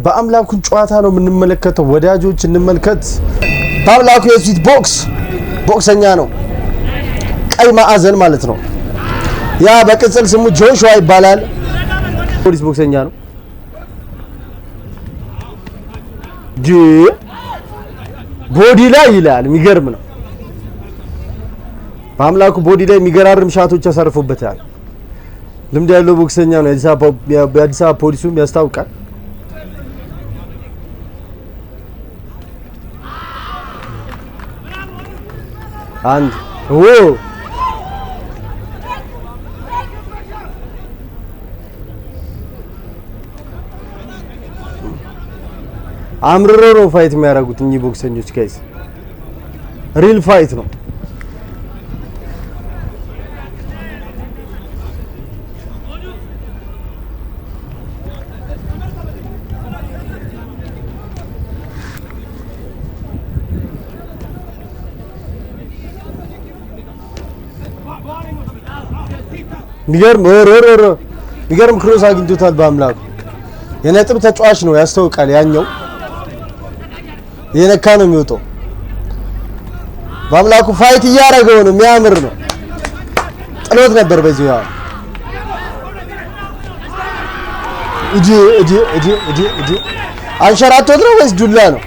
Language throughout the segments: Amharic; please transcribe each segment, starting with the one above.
በአምላኩ ጨዋታ ነው የምንመለከተው ወዳጆች እንመልከት በአምላኩ የስዊት ቦክስ ቦክሰኛ ነው ቀይ ማዕዘን ማለት ነው ያ በቅጽል ስሙ ጆሹዋ ይባላል ፖሊስ ቦክሰኛ ነው ቦዲ ላይ ይላል የሚገርም ነው በአምላኩ ቦዲ ላይ የሚገራርም ሻቶች ያሳርፉበታል ልምድ ያለው ቦክሰኛ ነው የአዲስ አበባ ፖሊሱም ያስታውቃል አንድ አምርሮ ነው ፋይት የሚያደርጉት እኚህ ቦክሰኞች ጋይስ ሪል ፋይት ነው ሚገርም ክሮስ አግኝቶታል በአምላኩ የነጥብ ተጫዋች ነው ያስተውቃል ያኛው የነካ ነው የሚወጣው በአምላኩ ፋይት እያደረገው ነው የሚያምር ነው ጥሎት ነበር በዚህ ያው እጂ አንሸራቶት ነው ወይስ ዱላ ነው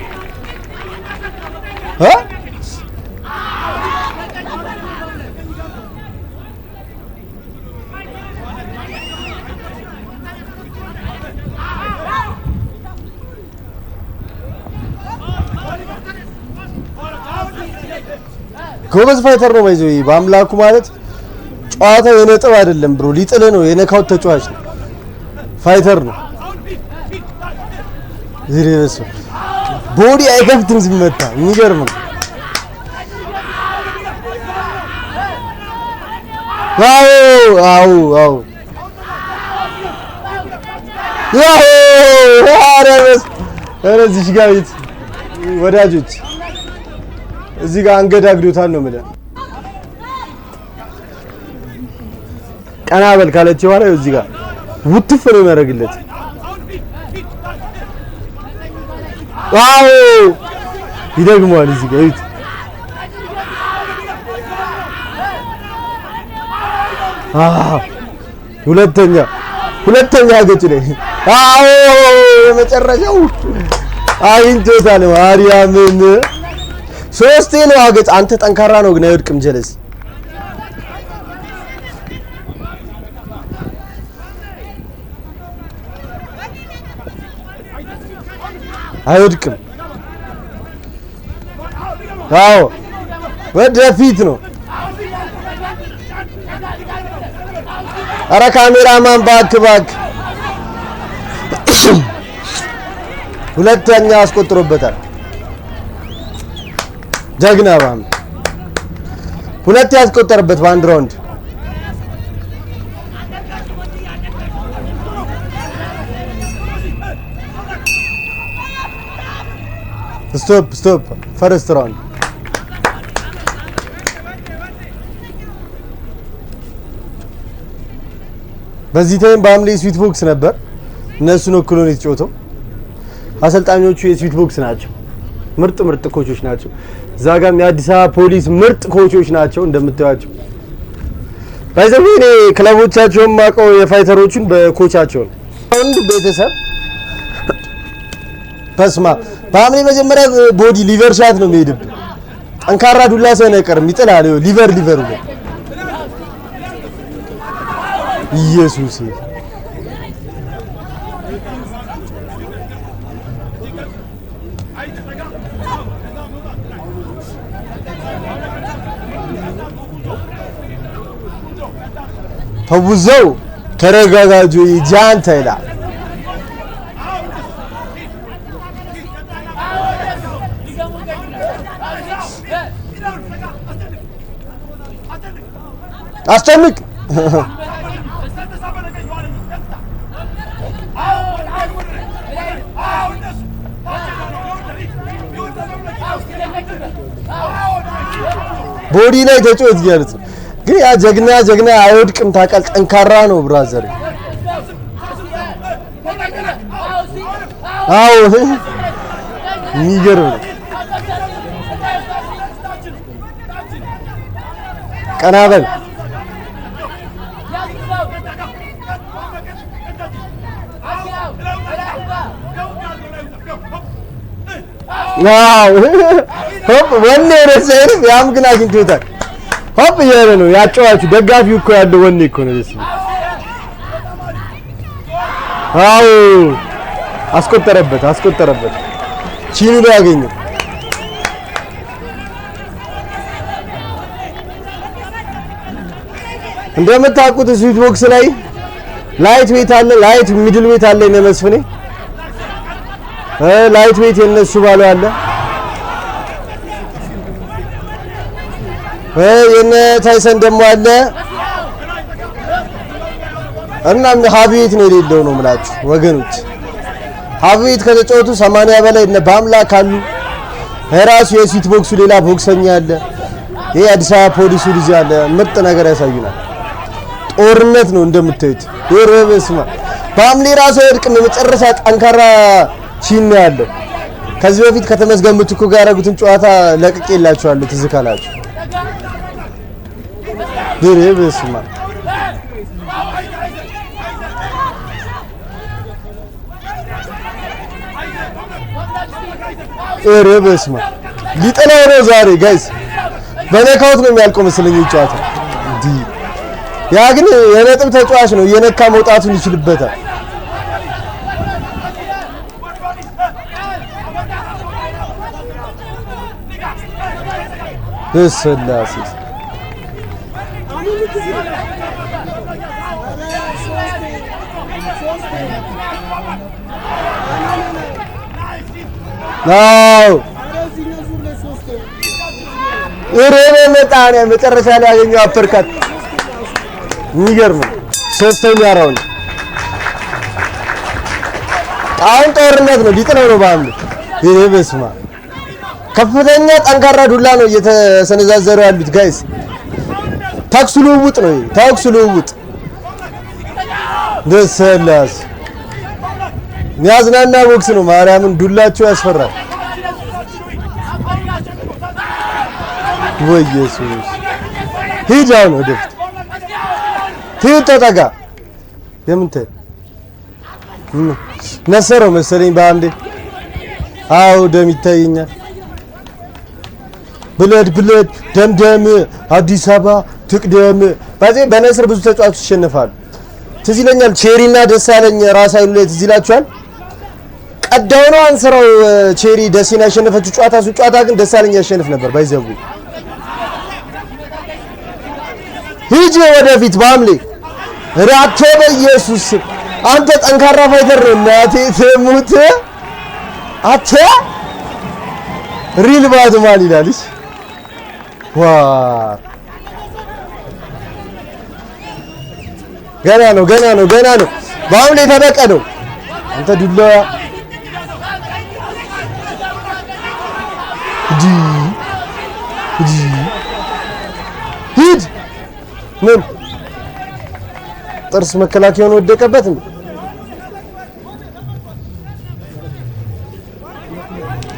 ጎበዝ ፋይተር ነው ባይዘው በአምላኩ ማለት ጨዋታው የነጥብ አይደለም ብሮ ሊጥል ነው የነካው ተጫዋች ነው ፋይተር ነው ዝሬስ ቦዲ አይከፍትም ዝመታ የሚገርም ነው ዋው እዚህ ጋር ወዳጆች እዚህ ጋር አንገዳግዶታል ነው ማለት ቀና በል ካለች በኋላ እዚህ ጋር ውትፍ ነው የሚያደርግለት ዋው ይደግመዋል እዚህ ጋር እዩት ሁለተኛ ገጭ ላይ የመጨረሻው አይንቶታል ማርያምን ሶስቴ ነው አገጭ አንተ ጠንካራ ነው ግን አይወድቅም ጀለስ አይወድቅም አዎ ወደፊት ነው አረ ካሜራማን ባክ ሁለተኛ አስቆጥሮበታል ጀግና ባም ሁለት ያስቆጠረበት በአንድ ራውንድ ስቶፕ ፈርስት ራውንድ በዚህ ታይም በአምሌ ስዊት ቦክስ ነበር እነሱን ወክሎ ነው የተጫወተው አሰልጣኞቹ የስዊት ቦክስ ናቸው ምርጥ ኮቾች ናቸው ዛጋም የአዲስ አበባ ፖሊስ ምርጥ ኮቾች ናቸው እንደምታዩቸው ባይዘው እኔ ክለቦቻቸውን ማቀው የፋይተሮቹን በኮቻቸው ነው አንድ ቤተሰብ ተስማ በአምሌ መጀመሪያ ቦዲ ሊቨር ሻት ነው የሚሄድብ ጠንካራ ዱላ ሳይሆን አይቀርም ይጥላል ሊቨር ነው ኢየሱስ ተውዘው ተረጋጋጁ ይጃንታ ይላል አስተምቅ ቦዲ ላይ ተጫወት ይያሉት ግን ያ ጀግና አይወድቅም ታውቃለህ። ጠንካራ ነው ብራዘር። አዎ የሚገርም ቀና በል ዋው ሆፕ ወኔ ረሰር ያም ግን አግኝቶታል። ሆፕ እያለ ነው ያጫዋቹ ደጋፊው እኮ ያለው ወኔ እኮ ነው ደስ አው አስቆጠረበት ቺኒ ላይ ያገኘው እንደምታውቁት ስዊት ቦክስ ላይ ላይት ዌት አለ፣ ላይት ሚድል ዌት አለ። እኔ መስፍኔ ላይት ዌት የነሱ ባለው አለ፣ የነ ታይሰን ደግሞ አለ እና ሀቢት ነው የሌለው ነው የምላችሁ ወገኖች። ሀቢት ከተጫወቱ 80 በላይ እነ በአምላክ አሉ። ራሱ የስዊት ቦክሱ ሌላ ቦክሰኛ አለ። ይሄ አዲስ አበባ ፖሊሱ ልጅ አለ። ምርጥ ነገር ያሳዩናል። ጦርነት ነው እንደምታዩት። ይረበስማ በአምሌ ራሱ አይወድቅም። የመጨረሻ ጠንካራ ቺን ነው ያለው። ከዚህ በፊት ከተመስገን ምትኩ ጋር ያደረጉትን ጨዋታ ለቅቄላችኋለሁ ትዝ ካላችሁ። ይረበስማ ይረበስማ ሊጠላው ነው ዛሬ ጋይስ። በነካውት ነው የሚያልቀው መሰለኝ ጨዋታ እንዴ። ያ ግን የነጥብ ተጫዋች ነው፣ እየነካ መውጣቱን ይችልበታል። በስላሴ ናው እሬ መጣኔ መጨረሻ ላይ ያገኘው አፐርካት የሚገርም ሶስተኛ ራውንድ። አሁን ጦርነት ነው፣ ሊጥለው ነው ባም። ይሄ በስማ ከፍተኛ ጠንካራ ዱላ ነው እየተሰነዛዘሩ ያሉት ጋይስ። ታክሱ ልውውጥ ነው፣ ታክሱ ልውውጥ ደስላስ የሚያዝናና ቦክስ ነው። ማርያምን ዱላቸው ያስፈራል። ወይ ኢየሱስ ሂድ አሁን ወደፊት ሂድ ተጠጋ። የምንተ ነሰረው መሰለኝ በአንዴ። አው ደም ይታየኛል። ብለድ ደምደም አዲስ አበባ ትቅደም። በዚህ በነስር ብዙ ተጫዋቾች ይሸነፋሉ። ትዝ ይለኛል ቼሪና ደሳለኝ ራስ አይሉ ላይ ትዝ ይላችኋል። ቀዳው ነው አንሰራው ቼሪ ደሴን ያሸነፈችው ጨዋታ። እሱ ጨዋታ ግን ደሳለኝ ያሸንፍ ነበር ባይዘቡ። ሂጂ ወደፊት ባምሌ ራቶ በኢየሱስ አንተ ጠንካራ ፋይተር ነው። እናቴ ትሙት አተ ሪል ባድማን ይላልሽ። ዋ ገና ነው ባምሌ ተበቀደው አንተ ዱላ ሂድ ምን ጥርስ መከላከያውን ወደቀበት እንዴ?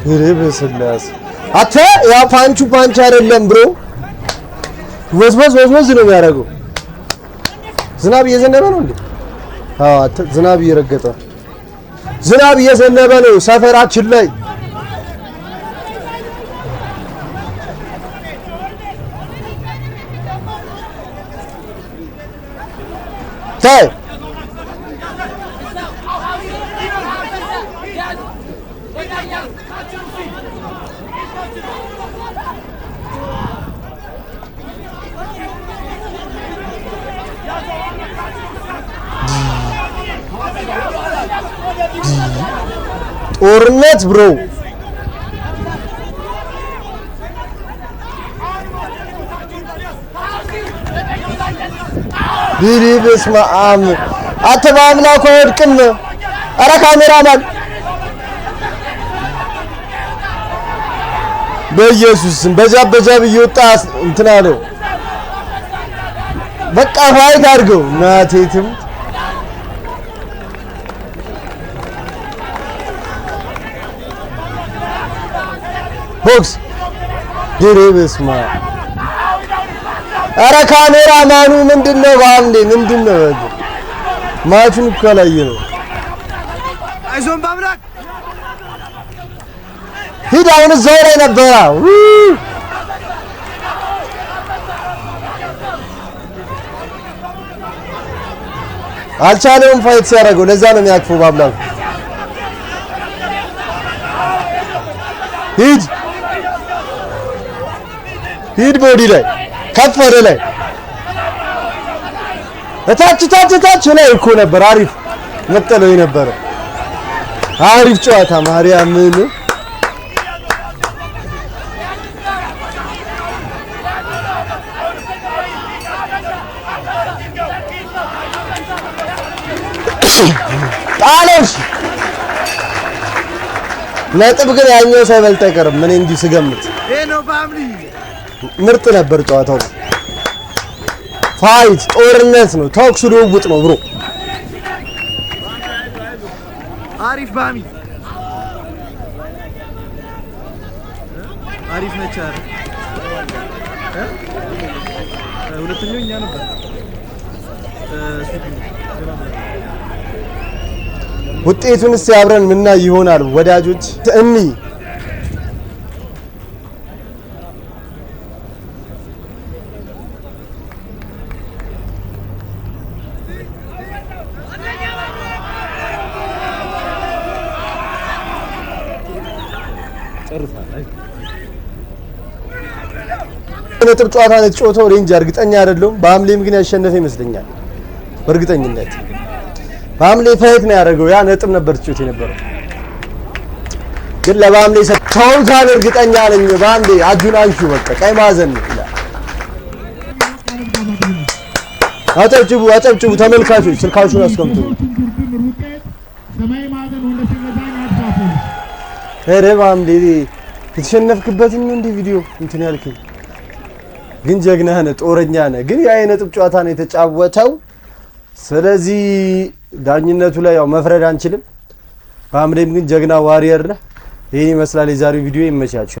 ይረበስላስ አተ ያ ፓንች አይደለም ብሮ፣ ወዝወዝ ነው የሚያደርገው። ዝናብ እየዘነበ ነው እንዴ? አዎ አተ ዝናብ እየረገጠ ዝናብ እየዘነበ ነው ሰፈራችን ላይ። ታይ ጦርነት ብሮ ቢሪ በስመ አብ አተባምናኮ ወድቅም። አረ ካሜራማን በኢየሱስ በጃብ እየወጣ እንትና ነው በቃ ፋይት አድርገው ናቴትም ቦክስ ድሬብስማ አረ ካሜራ ማኑ ምንድነው? ባንዴ ምንድነው? ማቹን እኮ ላይ ነው። አይዞን ባምላክ ሂድ አሁን እዛው ላይ ነበረ። አልቻለውም ፋይት ሲያደርገው ለዛ ነው የሚያክፈው ባምላክ። ሂድ ቦዲ ላይ ከፍ ወደ ላይ እታች ላይ እኮ ነበር አሪፍ መጠለው የነበረ አሪፍ ጨዋታ ማርያም ምን ጣለሽ ነጥብ ግን ያኛው ሳይበልጥ አይቀርም። ምን እንዲህ ስገምት ነው ባምሊ ምርጥ ነበር ጨዋታው። ፋይት ጦርነት ነው፣ ተኩስ ልውውጥ ነው ብሮ። አሪፍ ባሚ አሪፍ ነች። ሁለተኛው እኛ ነበር። ውጤቱንስ አብረን ምናይ ይሆናል ወዳጆች። ነጥብ ጨዋታ ነው የተጫወተው። ሬንጅ እርግጠኛ አይደለሁም። በአምሌም ግን ያሸነፈ ይመስለኛል በእርግጠኝነት። በአምሌ ፋይት ነው ያደረገው። ያ ነጥብ ነበር ተጫወተ የነበረው ግን ለባምሌ ሰጥተውታል እርግጠኛ ነኝ። ባምሌ አጁን አንሹ በቃ ቀይ ማዕዘን ይላል። አጨብጭቡ ተመልካቾች፣ ስልካችሁን አስቀምጡ። ኧረ ባምሌ የተሸነፍክበትን ነው እንደ ቪዲዮ እንትን ያልከኝ ግን ጀግና ነህ፣ ጦረኛ ነህ። ግን ያ የነጥብ ጨዋታ ነው የተጫወተው። ስለዚህ ዳኝነቱ ላይ ያው መፍረድ አንችልም። ባምሌም ግን ጀግና ዋሪየር ነህ። ይሄን ይመስላል የዛሬው ቪዲዮ። ይመቻችሁ።